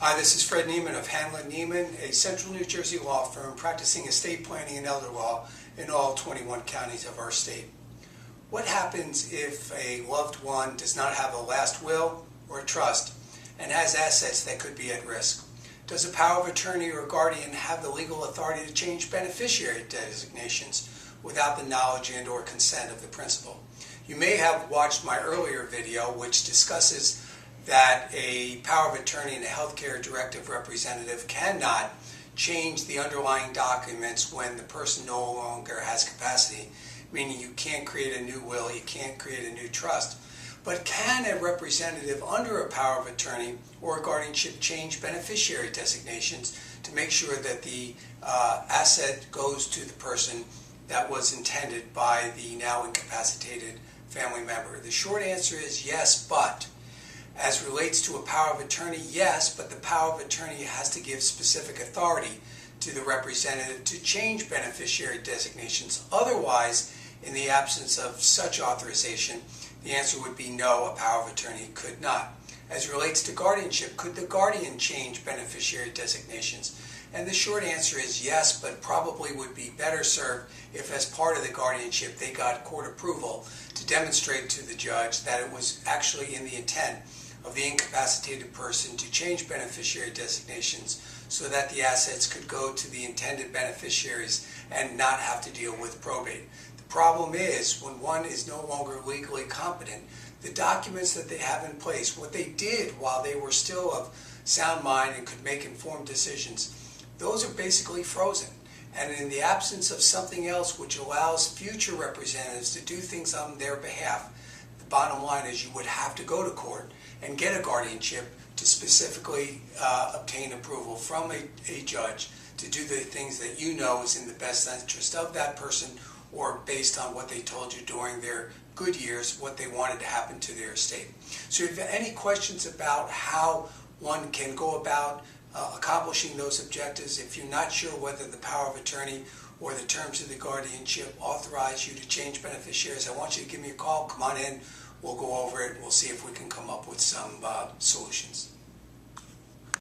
Hi, this is Fred Neiman of Hanlon Neiman, a Central New Jersey law firm practicing estate planning and elder law in all 21 counties of our state. What happens if a loved one does not have a last will or a trust and has assets that could be at risk? Does a power of attorney or guardian have the legal authority to change beneficiary designations without the knowledge and or consent of the principal? You may have watched my earlier video which discusses that a power of attorney and a healthcare directive representative cannot change the underlying documents when the person no longer has capacity, meaning you can't create a new will, you can't create a new trust. But can a representative under a power of attorney or a guardianship change beneficiary designations to make sure that the asset goes to the person that was intended by the now incapacitated family member? The short answer is yes, but. As relates to a power of attorney, yes, but the power of attorney has to give specific authority to the representative to change beneficiary designations. Otherwise, in the absence of such authorization, the answer would be no, a power of attorney could not. As relates to guardianship, could the guardian change beneficiary designations? And the short answer is yes, but probably would be better served if as part of the guardianship they got court approval to demonstrate to the judge that it was actually in the intent of the incapacitated person to change beneficiary designations so that the assets could go to the intended beneficiaries and not have to deal with probate. The problem is when one is no longer legally competent, the documents that they have in place, what they did while they were still of sound mind and could make informed decisions, those are basically frozen. And in the absence of something else which allows future representatives to do things on their behalf, the bottom line is you would have to go to court and get a guardianship to specifically obtain approval from a judge to do the things that you know is in the best interest of that person or based on what they told you during their good years, what they wanted to happen to their estate. So if you have any questions about how one can go about accomplishing those objectives, if you're not sure whether the power of attorney or the terms of the guardianship authorize you to change beneficiaries, I want you to give me a call. Come on in. We'll go over it. We'll see if we can come up with some solutions.